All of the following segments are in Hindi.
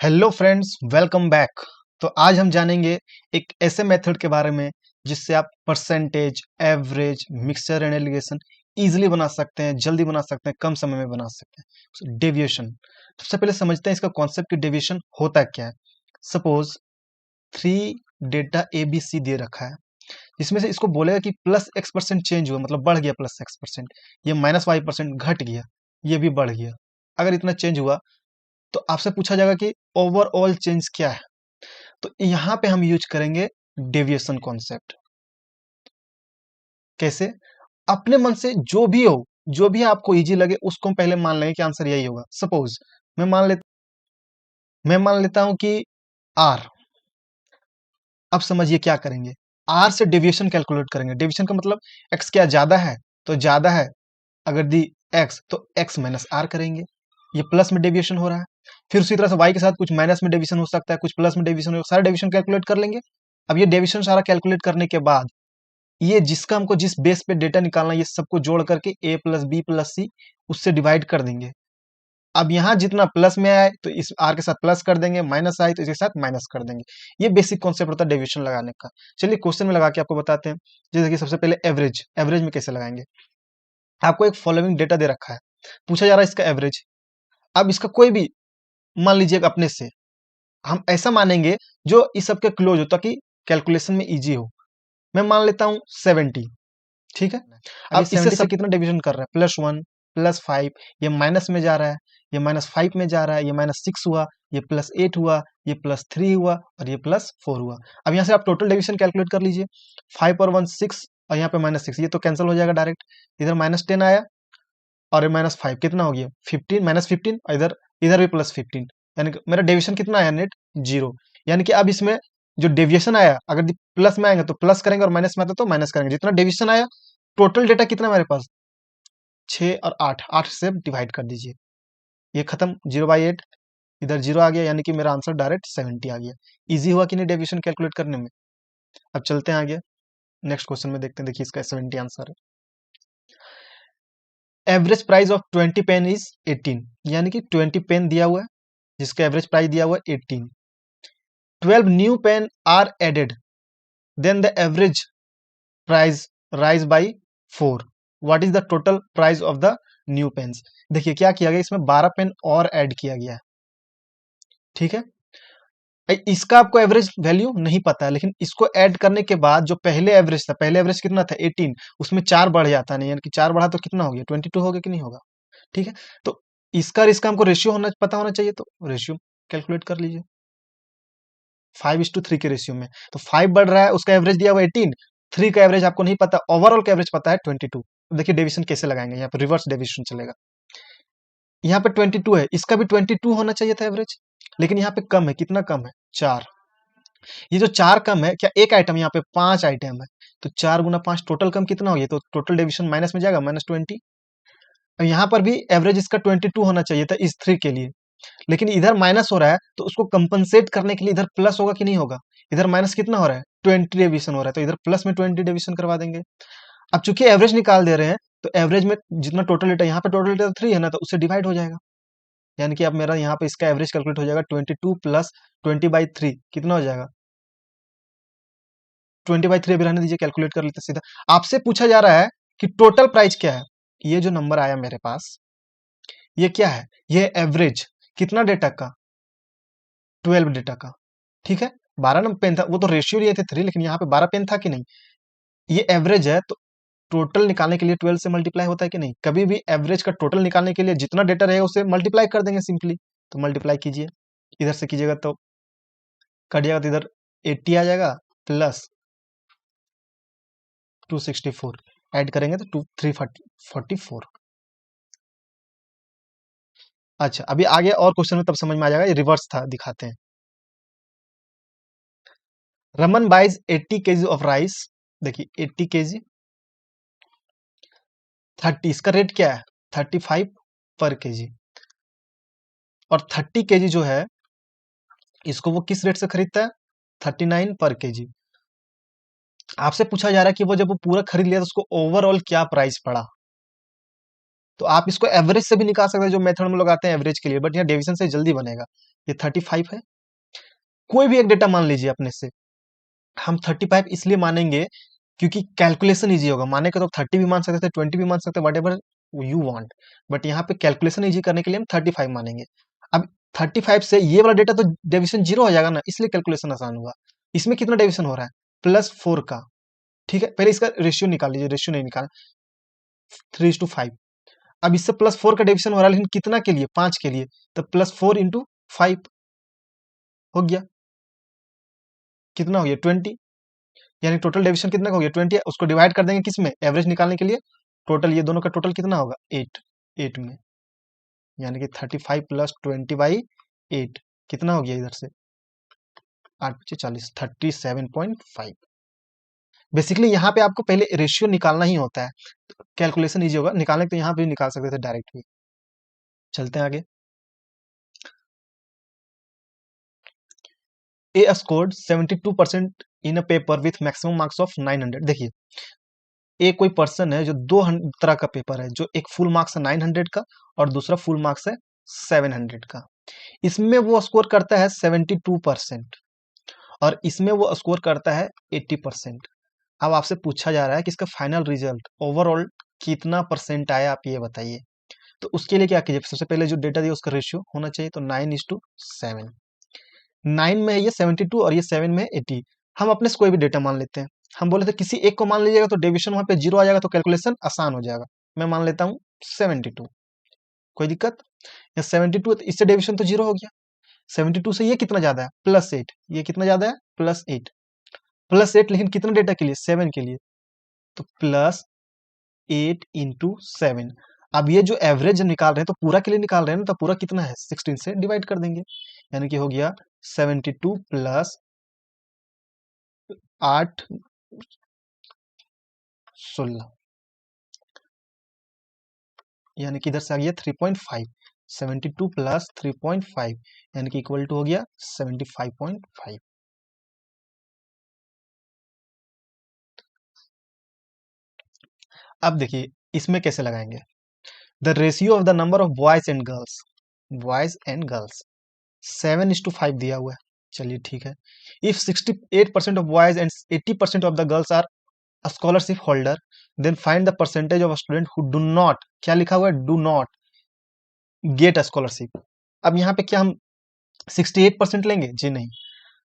Hello friends, welcome back. तो आज हम जानेंगे एक ऐसे मेथड के बारे में जिससे आप percentage, average, mixture and allegation easily बना सकते हैं, जल्दी बना सकते हैं, कम समय में बना सकते हैं। डेविएशन, सबसे पहले समझते हैं इसका कॉन्सेप्ट कि डेविएशन होता क्या है। Suppose 3 data A B C दे रखा है, जिसमें से इसको बोलेगा कि प्लस एक्स परसेंट चेंज हुआ, मतलब बढ़ गया प्लस एक्स परसेंट, ये माइनस वाई परसेंट घट गया, ये भी बढ़ गया। अगर इतना चेंज हुआ तो आपसे पूछा जाएगा कि ओवरऑल चेंज क्या है। तो यहां पे हम यूज करेंगे डेविएशन कॉन्सेप्ट। कैसे? अपने मन से जो भी हो, जो भी आपको इजी लगे उसको हम पहले मान लेंगे कि आंसर यही होगा। सपोज मैं मान ले मैं मान लेता हूं कि आर। अब समझिए क्या करेंगे। आर से डेविएशन कैलकुलेट करेंगे। डेविएशन का मतलब एक्स क्या ज्यादा है तो ज्यादा है, अगर दी एक्स तो एक्स माइनस आर करेंगे। ये प्लस में डेविएशन हो रहा है। फिर उसी तरह से वाई के साथ कुछ माइनस में डेविएशन हो सकता है, कुछ प्लस में डेविएशन हो, सारा डेविएशन कैलकुलेट कर लेंगे। अब ये डेविएशन सारा कैलकुलेट करने के बाद ये जिसका हमको जिस बेस पे डेटा निकालना है, ये सबको जोड़ करके ए प्लस बी प्लस सी उससे डिवाइड कर देंगे। अब यहाँ जितना प्लस में आए तो इस आर के साथ प्लस कर देंगे, माइनस आए तो इसके साथ माइनस कर देंगे। ये बेसिक कॉन्सेप्ट होता है डेविएशन लगाने का। चलिए क्वेश्चन में लगा के आपको बताते हैं। जैसे कि सबसे पहले एवरेज। एवरेज में कैसे लगाएंगे? आपको एक फॉलोइंग डेटा दे रखा है, पूछा जा रहा है इसका एवरेज। अब इसका कोई भी मान लीजिए अपने से, हम ऐसा मानेंगे जो इस सब के क्लोज हो ताकि कैलकुलेशन में इजी हो। मैं मान लेता हूं 70। ठीक है। अब इससे 70 सब कितना डिवीजन कर रहा है? +1 +5, ये माइनस में जा रहा है, ये -5 में जा रहा है, ये -6 हुआ, ये +8 हुआ, ये +3 हुआ और ये +4 हुआ। अब यहाँ से आप टोटल डिवीजन कैलकुलेट कर लीजिए। 5 और 1 6 और यहाँ पे -6, ये तो कैंसिल हो जाएगा डायरेक्ट। इधर -10 आया और ये -5 कितना हो गया? 15 -15 और इधर इधर भी +15, यानी कि मेरा डेविएशन कितना आया? नेट 0। यानी कि अब इसमें जो डेविएशन आया, अगर प्लस में आएंगे तो प्लस करेंगे और माइनस में आता तो माइनस करेंगे। जितना डेविएशन आया, टोटल डेटा कितना मेरे पास? 6 और 8, 8 से डिवाइड कर दीजिए। ये खत्म, 0/8, इधर 0 आ गया, यानी कि मेरा आंसर डायरेक्ट 70 आ गया। इजी हुआ कि नहीं डेविएशन कैलकुलेट करने में? अब चलते हैं आगे, नेक्स्ट क्वेश्चन में देखते हैं। देखिए इसका 70 आंसर है। Average price of 20 pen is 18, यानी कि 20 पेन दिया हुआ है जिसका एवरेज प्राइस दिया हुआ है 18। 12 new pen are added, then the average price rise by 4। What is the total price of the new pens? देखिए क्या किया गया, इसमें 12 पेन और ऐड किया गया है। ठीक है। इसका आपको एवरेज वैल्यू नहीं पता है, लेकिन इसको ऐड करने के बाद जो पहले एवरेज था, पहले एवरेज कितना था? 18, उसमें 4 बढ़ जाता नहीं, यानी कि 4 बढ़ा तो कितना हो गया? 22 हो गया कि नहीं होगा? ठीक है। तो इसका और इसका हमको रेशियो होना पता होना चाहिए, तो रेशियो कैलकुलेट कर लीजिए। 5:3 के रेशियो में, तो 5 बढ़ रहा है, उसका एवरेज दिया हुआ 18, 3 का एवरेज आपको नहीं पता, ओवरऑल का एवरेज पता है 22। देखिए डिवीजन कैसे लगाएंगे, यहाँ पे रिवर्स डिवीजन चलेगा। यहाँ पे 22 है, इसका भी 22 होना चाहिए था एवरेज, लेकिन यहाँ पे कम है। कितना कम है? 4। ये जो 4 कम है, क्या एक आइटम, यहाँ पे 5 आइटम है, तो 4 गुना 5 टोटल कम कितना हो गया? तो टोटल डिवीजन माइनस में जाएगा, -20। अब यहाँ पर भी एवरेज इसका 22 होना चाहिए था इस 3 के लिए, लेकिन इधर माइनस हो रहा है, तो उसको कंपनसेट करने के लिए इधर प्लस होगा कि नहीं होगा? इधर माइनस कितना हो रहा है? 20 डेविएशन हो रहा है, तो इधर प्लस में 20 डेविएशन करवा देंगे। अब चूंकि एवरेज निकाल दे रहे हैं, तो एवरेज में जितना टोटल डेटा, यहाँ पे टोटल डेटा 3 है ना, तो उससे डिवाइड हो जाएगा। यानी कि अब मेरा यहाँ पे इसका एवरेज कैलकुलेट हो जाएगा 22 प्लस 20/3, कितना हो जाएगा? 20/3 अभी रहने दीजिए, कैलकुलेट कर लेते सीधा। आपसे पूछा जा रहा है कि टोटल प्राइस क्या है। ये जो नंबर आया मेरे पास, ये क्या है? ये एवरेज कितना डेटा का? 12 डेटा का। ठीक है। 12 नंबर पेन था, वो तो रेशियो लिए थे 3, लेकिन यहाँ पे 12 पेन था कि नहीं? ये एवरेज है, तो टोटल निकालने के लिए 12 से मल्टीप्लाई होता है कि नहीं? कभी भी एवरेज का टोटल निकालने के लिए जितना डेटा रहेगा उसे मल्टीप्लाई कर देंगे सिंपली। तो मल्टीप्लाई कीजिए, इधर से कीजिएगा तो कट जाएगा, तो इधर 80 आ जाएगा, प्लस 264 ऐड करेंगे तो 344। अच्छा, अभी आगे और क्वेश्चन में तब समझ में आ जाएगा, ये रिवर्स था, दिखाते हैं। Raman buys 80 KG of rice. देखिए 80 केजी, 30, इसका रेट क्या है? 35 पर केजी। और 30 केजी जो है, इसको वो किस रेट से खरीदता है? 39 पर केजी। आपसे पूछा जा रहा है कि वो जब वो पूरा खरीद लिया तो उसको ओवरऑल क्या प्राइस पड़ा। तो आप इसको एवरेज से भी निकाल सकते हैं, जो मेथड में लोग आते हैं एवरेज के लिए, बट यहाँ डिवीजन से जल्दी बनेगा। ये 35 है, कोई भी एक डेटा मान लीजिए अपने से। हम 35 इसलिए मानेंगे क्योंकि कैलकुलेशन इजी होगा। माने के तो 30 भी मान सकते थे, 20 भी मान सकते, what ever you want, but यहाँ पे कैलकुलेशन इजी करने के लिए हम 35 मानेंगे। अब 35 से ये वाला डेटा तो डेविएशन 0 हो जाएगा ना, इसलिए कैलकुलेशन आसान होगा। इसमें कितना डेविएशन हो रहा है? +4 का। ठीक है, पहले इसका रेशियो निकाल लीजिए, रेशियो नहीं निकाल, 3:5। अब इससे +4 का डेविएशन हो रहा है, लेकिन कितना के लिए? 5 के लिए, तो +4 इंटू 5 हो गया, कितना हो गया? 20। यानी टोटल डेविएशन कितना का हो गया? 20 है। उसको डिवाइड कर देंगे किस में? एवरेज निकालने के लिए। टोटल ये दोनों का टोटल कितना होगा? 8 में, यानी कि 35 + 20/8 कितना हो गया? इधर से 8 × 40, 37.5। बेसिकली यहाँ पे आपको पहले रेशियो निकालना ही होता है, कैलकुलेशन इजी होगा निकालने, तो यहाँ पे भी निकाल सकते थे डायरेक्ट भी। चलते हैं आगे। A scored 72% in a paper with maximum marks of 900। देखिए, एक कोई पर्सन है जो दो तरह का पेपर है, जो एक फुल मार्क्स है 900 का और दूसरा फुल मार्क्स है 700 का। इसमें वो स्कोर करता है 72% और इसमें वो स्कोर करता है 80%। अब आपसे पूछा जा रहा है कि इसका फाइनल रिजल्ट ओवरऑल कितना परसेंट आया, आप ये बताइए। तो उसके लिए क्या कीजिए, सबसे पहले जो डेटा दिया उसका रेशियो होना चाहिए, तो 9:7। 9 में है ये 72 और ये 7 में है 80। हम अपने से कोई भी डेटा मान लेते हैं। हम बोले थे किसी एक को मान लीजिएगा तो डेविएशन वहां पे 0 आ जाएगा, तो कैलकुलेशन आसान हो जाएगा। मैं मान लेता हूँ 72, कोई दिक्कत? या 72 है तो इससे डेविएशन तो 0 हो गया। 72 से ये कितना ज्यादा है? +8। ये कितना ज्यादा है? +8। +8, लेकिन कितने डेटा के लिए? 7 के लिए, तो +8 × 7। अब ये जो एवरेज निकाल रहे हैं तो पूरा के लिए निकाल रहे हैं ना, तो पूरा कितना है? 16 से डिवाइड कर देंगे, यानी कि हो गया 72 + 8 16, यानी कि इधर से आ गया 3.5। 72 + 3.5 यानी कि इक्वल टू हो गया 75.5। अब देखिए इसमें कैसे लगाएंगे। The ratio of the number of boys and girls 7:5 दिया हुआ है। चलिए ठीक है। If 68% of boys and 80% of the girls are scholarship holder, then find the percentage of student who do not, क्या लिखा हुआ है? Do not get scholarship. अब यहाँ पे क्या हम 68% लेंगे? जी नहीं,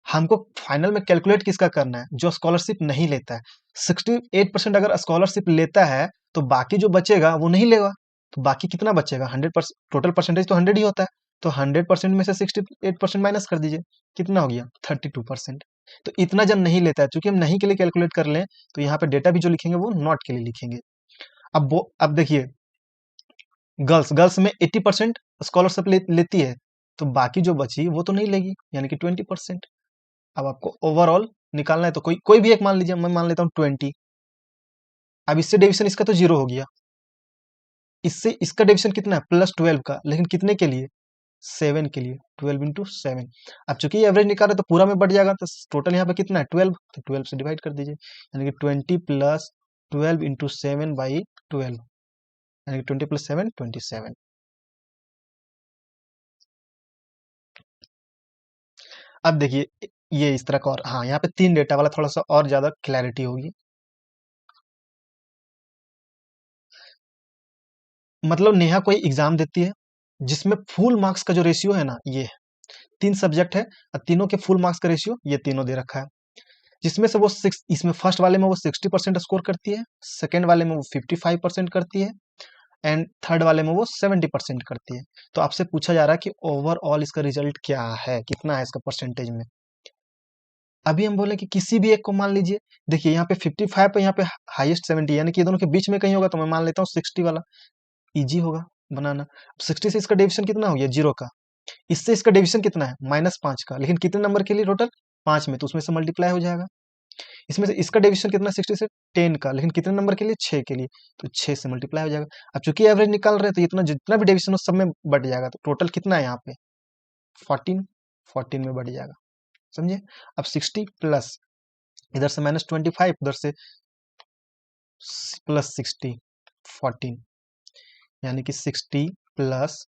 हमको फाइनल में कैलकुलेट किसका करना है? जो स्कॉलरशिप नहीं लेता है। 68% अगर स्कॉलरशिप लेता है तो बाकी जो बचेगा वो नहीं लेगा, तो बाकी कितना बचेगा? 100%। टोटल परसेंटेज तो 100 ही होता है, तो 100% में से 68% माइनस कर दीजिए, कितना हो गया? 32%। तो इतना जब नहीं लेता है, चूंकि हम नहीं के लिए कैलकुलेट कर लें, तो यहाँ पे डेटा भी जो लिखेंगे वो नॉट के लिए लिखेंगे। अब देखिए, गर्ल्स गर्ल्स में 80% स्कॉलरशिप लेती है, तो बाकी जो बची वो तो नहीं लेगी, यानी कि 20%। अब आपको ओवरऑल निकालना है, तो कोई कोई भी एक मान लीजिए, मैं मान लेता हूँ 20। अब इससे डिवीजन इसका तो 0 हो गया, इससे इसका डिवीजन कितना है? +12 का, लेकिन कितने के लिए? 7 के लिए, 12 × 7। अब चूंकि ये एवरेज निकाल रहे तो पूरा में बढ़ जाएगा, तो टोटल यहाँ पे कितना है? 12, तो 12 से डिवाइड कर दीजिए, यानी कि 20 + 12 × 7/12, यानी कि 20 + 7 27। अब देखिए ये इस तरह का, और हाँ यहाँ पे 3 डेटा वाला थोड़ा सा और ज्यादा क्लैरिटी होगी। मतलब नेहा कोई एग्जाम देती है जिसमें फुल मार्क्स का जो रेशियो है ना, ये 3 सब्जेक्ट है और तीनों के फुल मार्क्स का रेशियो ये तीनों दे रखा है। जिसमें से वो सिक्स, इसमें फर्स्ट वाले में वो 60% स्कोर करती है, सेकेंड वाले में वो 55% करती है एंड थर्ड वाले में वो 70% करती है। तो आपसे पूछा जा रहा है कि ओवरऑल इसका रिजल्ट क्या है, कितना है इसका परसेंटेज में। अभी हम बोले कि किसी भी एक को मान लीजिए। देखिए यहाँ पे 55 पे, यहाँ पे हाईएस्ट 70, यानी कि ये दोनों के बीच में कहीं होगा, तो मैं मान लेता हूँ 60 वाला इजी होगा बनाना। 60 से इसका डिवीजन कितना हो गया? 0 का। इससे इसका डिवीजन कितना है? -5 का, लेकिन कितने नंबर के लिए? टोटल 5 में, तो उसमें से मल्टीप्लाई हो जाएगा। इसमें से इसका डिवीजन कितना? 60 से 10 का, लेकिन कितने नंबर के लिए? 6 के लिए, तो 6 से मल्टीप्लाई हो जाएगा। अब चूंकि एवरेज निकाल रहे हैं तो इतना जितना भी डिवीजन हो सब में बढ़ जाएगा, तो टोटल कितना है यहाँ पे? 14, 14 में बढ़ जाएगा, समझे? अब 60 प्लस इधर से -25, उधर से +60, 14, यानी कि 60 प्लस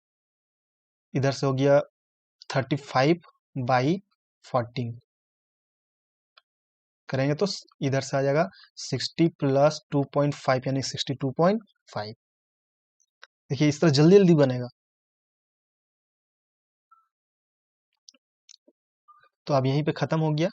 इधर से हो गया 35/14 करेंगे तो इधर से आ जाएगा 60 प्लस 2.5 यानी 62.5। देखिए इस तरह जल्दी जल्दी बनेगा। तो अब यहीं पे खत्म हो गया।